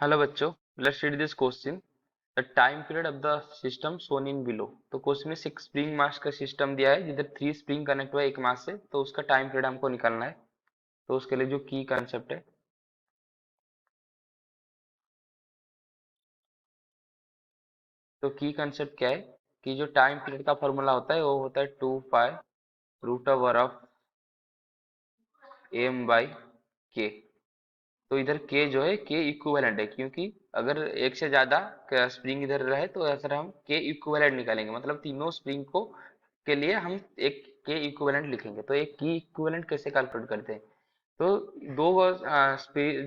Hello बच्चों, let's read this question. The time period of the system shown in below. तो question में six spring mass का system दिया है जिधर थ्री स्प्रिंग कनेक्ट हुआ है एक मास से, तो उसका टाइम पीरियड हमको निकालना है। तो उसके लिए जो की कंसेप्ट है, तो की कंसेप्ट क्या है कि जो टाइम पीरियड का फॉर्मूला होता है वो होता है 2 pi root over of M by K. तो इधर के जो है के इक्विवेलेंट है, क्योंकि अगर एक से ज्यादा स्प्रिंग इधर रहे तो ऐसा हम के इक्विवेलेंट निकालेंगे, मतलब तीनों स्प्रिंग को के लिए हम एक के इक्विवेलेंट लिखेंगे। तो एक की इक्विवेलेंट कैसे कैलकुलेट करते हैं? तो दो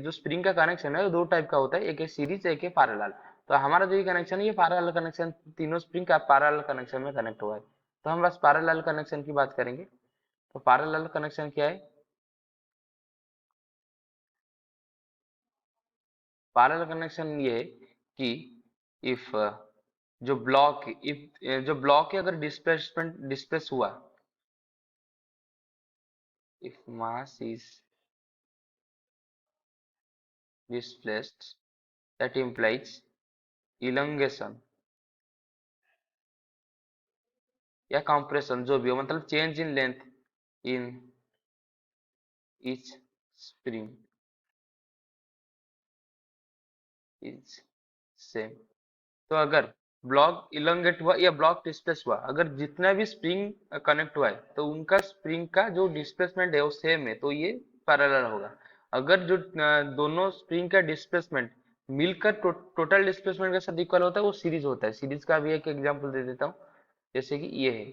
जो स्प्रिंग का कनेक्शन है वो दो टाइप का होता है, एक है सीरीज, एक है पैरेलल। तो हमारा जो ये कनेक्शन है ये पैरेलल कनेक्शन, तीनों स्प्रिंग का पैरेलल कनेक्शन में कनेक्ट हुआ है। तो हम बस पैरेलल कनेक्शन की बात करेंगे। तो पैरेलल कनेक्शन क्या है? पैरेलल कनेक्शन ये है कि इफ जो ब्लॉक है अगर डिस्प्लेस हुआ, if mass is displaced, that implies elongation या compression, जो भी हो, मतलब change in length in each spring is same। तो अगर ब्लॉक इलोंगेट हुआ या ब्लॉक डिस्प्लेस हुआ, अगर जितना भी स्प्रिंग कनेक्ट हुआ है तो उनका स्प्रिंग का जो डिस्प्लेसमेंट है वो सेम है, तो ये पैरेलल होगा। अगर जो दोनों स्प्रिंग का डिस्प्लेसमेंट मिलकर टोटल डिस्प्लेसमेंट के साथ इक्वल होता है वो सीरीज होता है। सीरीज का भी एक एग्जांपल दे देता हूँ, जैसे कि ये है,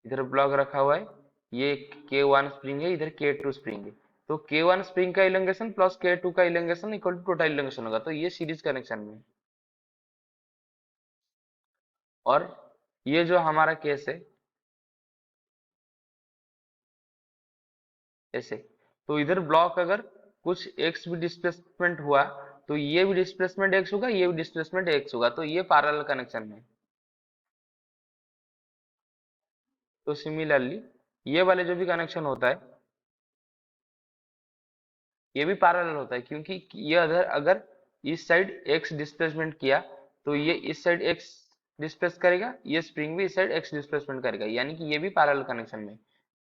इधर ब्लॉक रखा हुआ है, ये K1 स्प्रिंग है, इधर K2 स्प्रिंग है। तो K1 स्प्रिंग का इलोंगेशन प्लस K2 का elongation equal to total elongation होगा, तो ये सीरीज कनेक्शन में है। और ये जो हमारा केस है ऐसे, तो इधर ब्लॉक अगर कुछ एक्स भी डिस्प्लेसमेंट हुआ तो ये भी डिस्प्लेसमेंट एक्स होगा, ये भी डिस्प्लेसमेंट एक्स होगा, तो ये पैरेलल कनेक्शन है। तो सिमिलरली ये वाले जो भी कनेक्शन होता है ये भी पैरेलल होता है, क्योंकि ये अगर अगर इस साइड एक्स डिस्प्लेसमेंट किया तो ये इस साइड एक्स डिस्प्लेस करेगा, ये स्प्रिंग भी इस साइड एक्स डिस्प्लेसमेंट करेगा, यानी कि ये भी पैरेलल कनेक्शन में।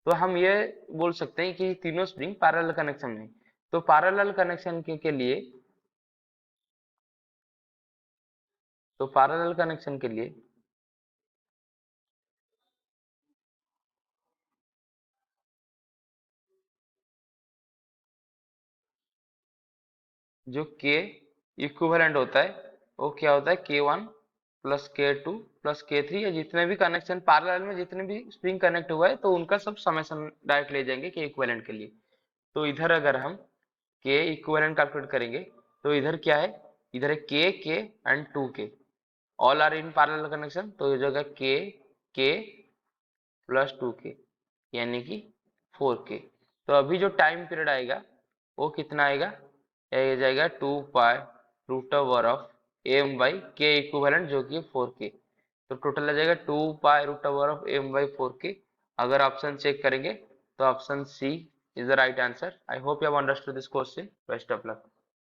तो हम ये बोल सकते हैं कि तीनों स्प्रिंग पैरेलल कनेक्शन में। तो पैरेलल कनेक्शन के लिए, तो पैरेलल कनेक्शन के लिए जो के इक्विवेलेंट होता है वो क्या होता है, K1 plus K2 plus K3, या जितने भी कनेक्शन पैरेलल में जितने भी स्प्रिंग कनेक्ट हुआ है तो उनका सब समेशन डायरेक्ट ले जाएंगे के इक्विवेलेंट के लिए। तो इधर अगर हम के इक्विवेलेंट कैलकुलेट करेंगे तो इधर क्या है, इधर है के and 2K, all are in parallel connection, तो ये जगह के प्लस 2K यानी कि 4K। तो अभी जो टाइम पीरियड आएगा वो कितना आएगा, ये जाएगा 2 pi root over of M by K equivalent जो कि 4K। तो टोटल आ जाएगा 2 pi root over of M by 4K। अगर ऑप्शन चेक करेंगे तो option C is the right answer. I hope you have understood this question. Best of luck.